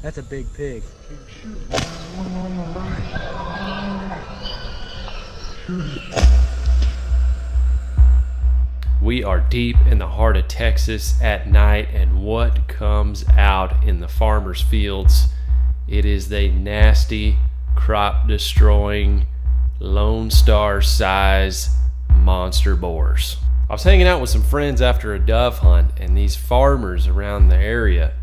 That's a big pig. We are deep in the heart of Texas at night, and what comes out in the farmers' fields? It is the nasty, crop-destroying, Lone Star-size monster boars. I was hanging out with some friends after a dove hunt, and these farmers around the area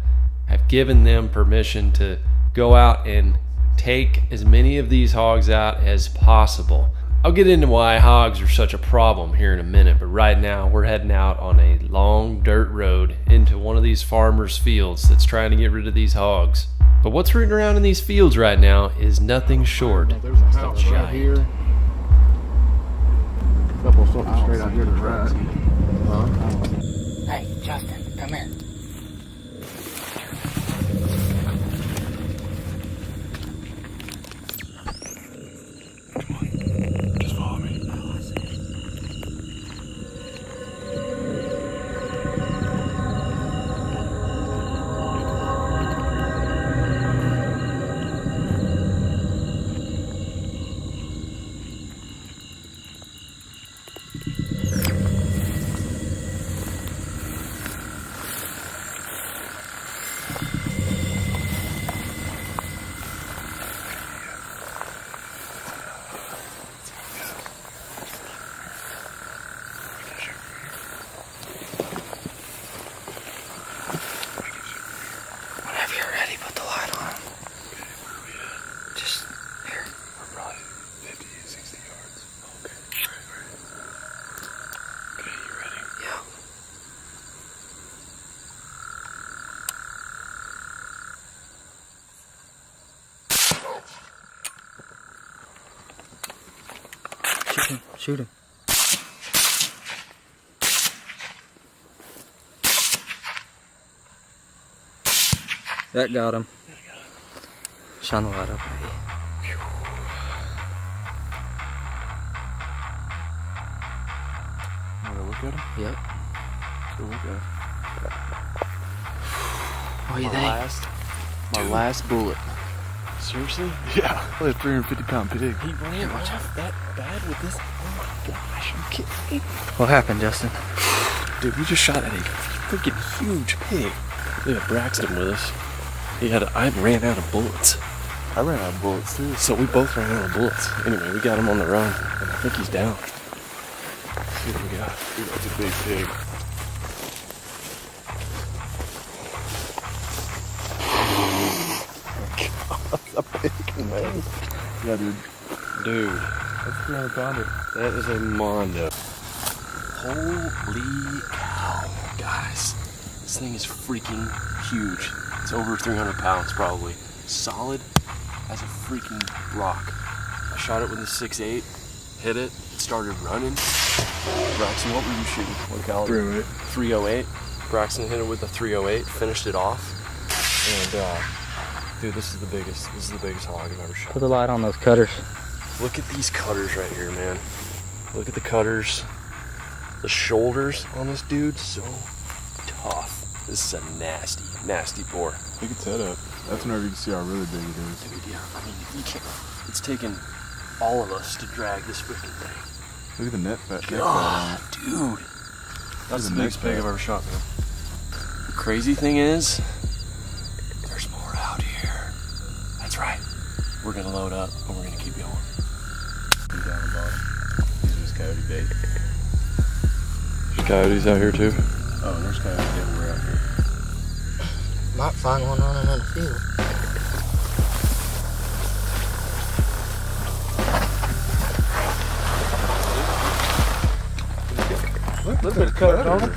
have given them permission to go out and take as many of these hogs out as possible. I'll get into why hogs are such a problem here in a minute, but right now we're heading out on a long dirt road into one of these farmers' fields that's trying to get rid of these hogs. But what's rooting around in these fields right now is nothing short There's a house of right here. giant. A couple of something straight out here to the right. Hey, Justin, come here. Just follow me. Whenever you're ready, put the light on. Okay, where are we at? Just here. We're probably 50, 60 yards. Okay, right. Okay, you ready? Yeah. Shoot him. Shoot him. That got him. Shine the light up. You wanna look at him? Yep. Go look at him. What do you think? My last bullet. Seriously? Yeah. Like a 350-pound pig. He ran off that bad with this? Oh my gosh, you kidding me? What happened, Justin? Dude, we just shot at a freaking huge pig. We had Braxton with us. I ran out of bullets. I ran out of bullets too. So we both ran out of bullets. Anyway, we got him on the run, and I think he's down. Let's see what we got. Dude, that's a big pig. A pig, man. Yeah, dude. Dude, That's 300 pounder. that is a mondo. Holy cow, guys. This thing is freaking huge. It's over 300 pounds probably. Solid as a freaking rock. I shot it with a 6.8, hit it, started running. Braxton, what were you shooting? What caliber? 308. Braxton hit it with a 308, finished it off. And dude, this is the biggest hog I've ever shot. Put the light on those cutters. Look at these cutters right here, man. Look at the cutters. The shoulders on this dude, so tough. This is a nasty, nasty boar. Look at that up. That's whenever you can see how really big it is. Dude, yeah, I mean, you can't. It's taken all of us to drag this freaking thing. Look at the neck fat on God, it. dude. That's the the biggest neck pig I've fat. ever shot, man. The crazy thing is, there's more out here. That's right. We're gonna load up and we're gonna keep going. He's down the bottom. These are just coyote bait. There's coyotes out here too. Oh, and there's coyotes everywhere out here. Might find one running in the field. Look at the cutters on them.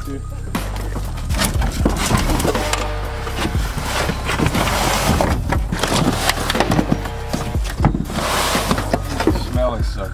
Dude. Smelly sucker.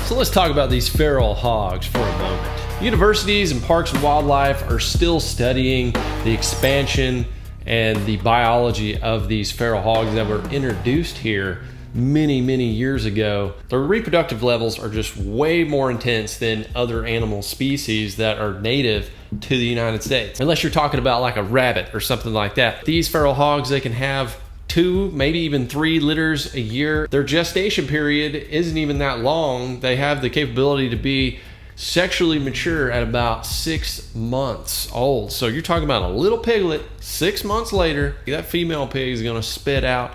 So let's talk about these feral hogs for a moment. Universities and parks and wildlife are still studying the expansion and the biology of these feral hogs that were introduced here many, many years ago, their reproductive levels are just way more intense than other animal species that are native to the United States. Unless you're talking about like a rabbit or something like that. These feral hogs, they can have 2, maybe even 3 litters a year. Their gestation period isn't even that long. They have the capability to be sexually mature at about 6 months old. So you're talking about a little piglet, 6 months later, that female pig is gonna spit out,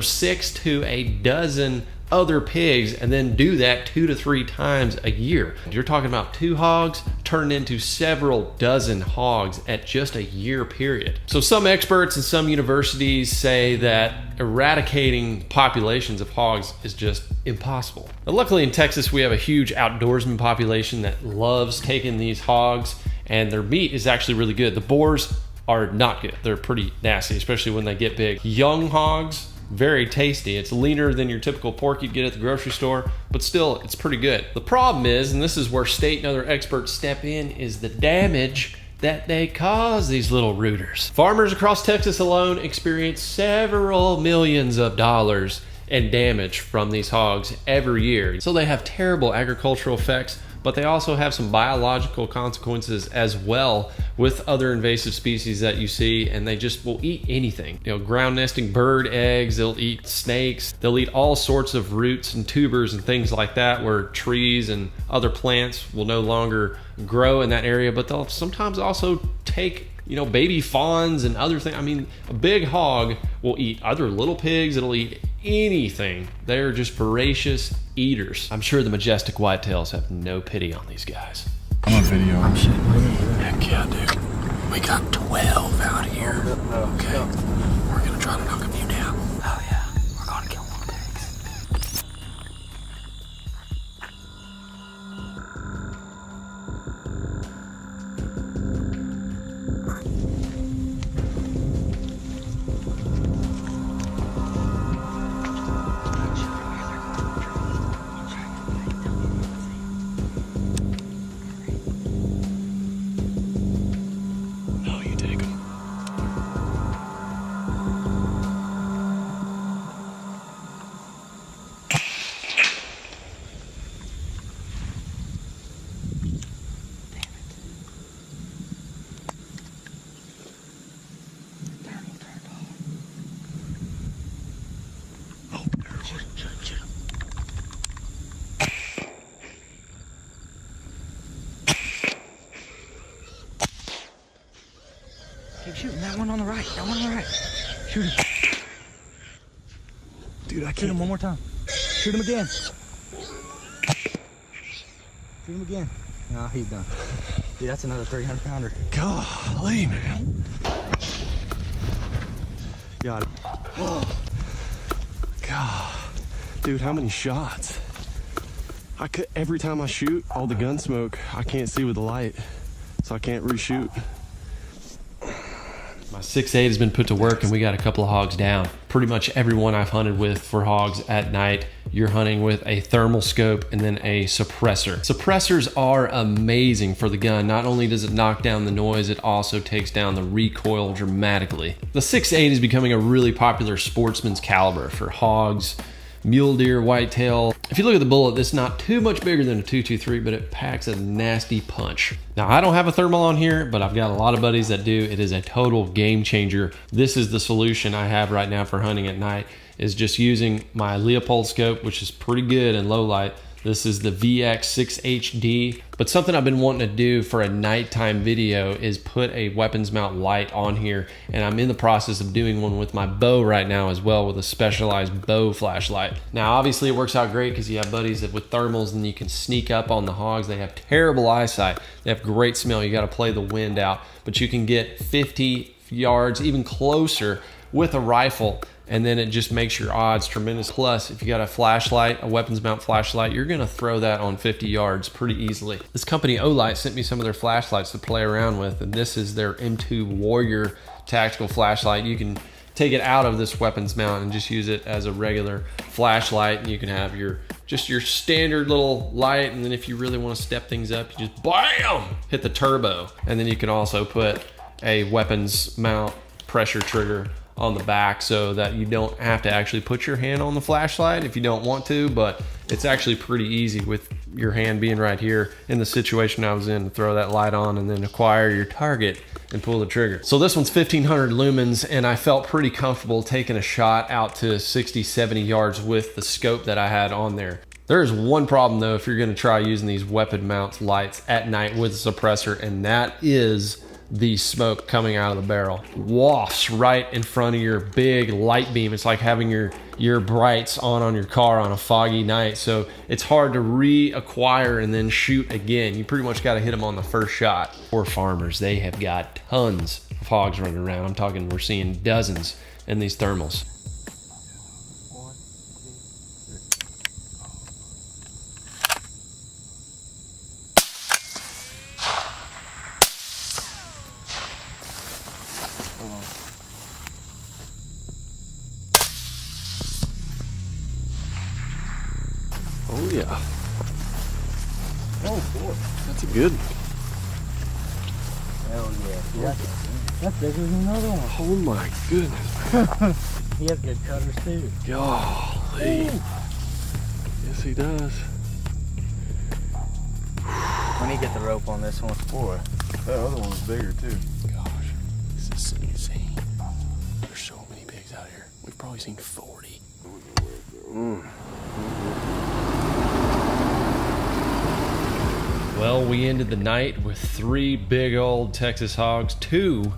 6 to a dozen other pigs, and then do that 2 to 3 times a year. You're talking about 2 hogs turned into several dozen hogs at just a year period. So some experts and some universities say that eradicating populations of hogs is just impossible. Now, luckily in Texas, we have a huge outdoorsman population that loves taking these hogs, and their meat is actually really good. The boars are not good. They're pretty nasty, especially when they get big. Young hogs, very tasty. It's leaner than your typical pork you'd get at the grocery store, but still, it's pretty good. The problem is, and this is where state and other experts step in, is the damage that they cause these little rooters. Farmers across Texas alone experience several millions of dollars in damage from these hogs every year. So they have terrible agricultural effects, but they also have some biological consequences as well with other invasive species that you see, and they just will eat anything. Ground nesting bird eggs, they'll eat snakes, they'll eat all sorts of roots and tubers and things like that, where trees and other plants will no longer grow in that area, but they'll sometimes also take baby fawns and other things. I mean, a big hog will eat other little pigs, it'll eat anything. They're just voracious eaters. I'm sure the majestic whitetails have no pity on these guys. I'm on video. Heck yeah, dude. We got 12 out here. Okay. We're gonna try to knock a few down. Oh yeah. We're gonna kill more pigs. Keep shooting. That one on the right. That one on the right. Shoot him. Dude, I Shoot can't. him one more time. Shoot him again. Shoot him again. No, he's done. Dude, that's another 300 pounder. Golly, man. Got it. Oh. God. Dude, how many shots? Every time I shoot, all the gun smoke, I can't see with the light, so I can't reshoot. My 6.8 has been put to work, and we got a couple of hogs down. Pretty much everyone I've hunted with for hogs at night, you're hunting with a thermal scope and then a suppressor. Suppressors are amazing for the gun. Not only does it knock down the noise, it also takes down the recoil dramatically. The 6.8 is becoming a really popular sportsman's caliber for hogs, mule deer, whitetail. If you look at the bullet, it's not too much bigger than a .223, but it packs a nasty punch. Now, I don't have a thermal on here, but I've got a lot of buddies that do. It is a total game changer. This is the solution I have right now for hunting at night, is just using my Leopold scope, which is pretty good in low light. This is the VX6HD, but something I've been wanting to do for a nighttime video is put a weapons mount light on here, and I'm in the process of doing one with my bow right now as well, with a specialized bow flashlight. Now, obviously it works out great because you have buddies that with thermals and you can sneak up on the hogs. They have terrible eyesight. They have great smell. You got to play the wind out, but you can get 50 yards, even closer with a rifle, and then it just makes your odds tremendous. Plus, if you got a flashlight, a weapons mount flashlight, you're gonna throw that on 50 yards pretty easily. This company, Olight, sent me some of their flashlights to play around with, and this is their M2 Warrior tactical flashlight. You can take it out of this weapons mount and just use it as a regular flashlight, and you can have your standard little light, and then if you really want to step things up, you just BAM! Hit the turbo. And then you can also put a weapons mount pressure trigger on the back so that you don't have to actually put your hand on the flashlight if you don't want to, but it's actually pretty easy with your hand being right here in the situation I was in to throw that light on and then acquire your target and pull the trigger. So this one's 1500 lumens, and I felt pretty comfortable taking a shot out to 60, 70 yards with the scope that I had on there. There is one problem though if you're going to try using these weapon mount lights at night with a suppressor, and that is the smoke coming out of the barrel. Wafts right in front of your big light beam. It's like having your brights on your car on a foggy night, so it's hard to reacquire and then shoot again. You pretty much got to hit them on the first shot. Poor farmers, they have got tons of hogs running around. I'm talking, we're seeing dozens in these thermals. Oh yeah. Oh boy, that's a good one. Hell yeah. That's bigger than another one. Oh my goodness. He has good cutters too. Golly. Yes, he does. When you get the rope on this one, boy. That other one's bigger too. Gosh, this is insane. There's so many pigs out here. We've probably seen 40. Well, we ended the night with 3 big old Texas hogs, 2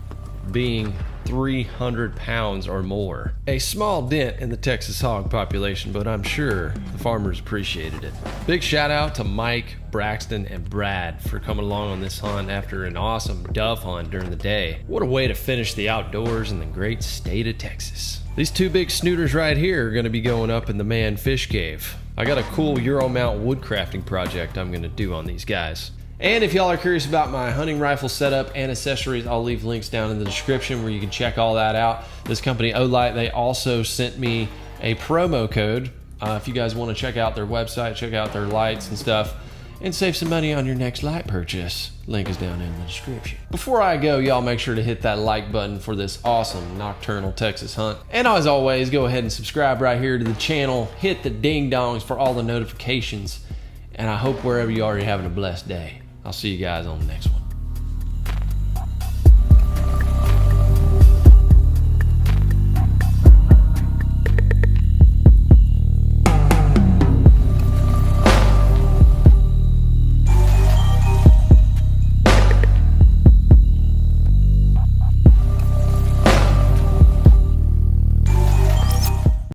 being 300 pounds or more. A small dent in the Texas hog population, but I'm sure the farmers appreciated it. Big shout out to Mike, Braxton, and Brad for coming along on this hunt after an awesome dove hunt during the day. What a way to finish the outdoors in the great state of Texas. These 2 big snooters right here are going to be going up in the man fish cave. I got a cool Euro mount woodcrafting project I'm going to do on these guys. And if y'all are curious about my hunting rifle setup and accessories, I'll leave links down in the description where you can check all that out. This company, Olight, they also sent me a promo code. If you guys want to check out their website, check out their lights and stuff, and save some money on your next light purchase. Link is down in the description. Before I go, y'all make sure to hit that like button for this awesome nocturnal Texas hunt. And as always, go ahead and subscribe right here to the channel. Hit the ding dongs for all the notifications. And I hope wherever you are, you're having a blessed day. I'll see you guys on the next one.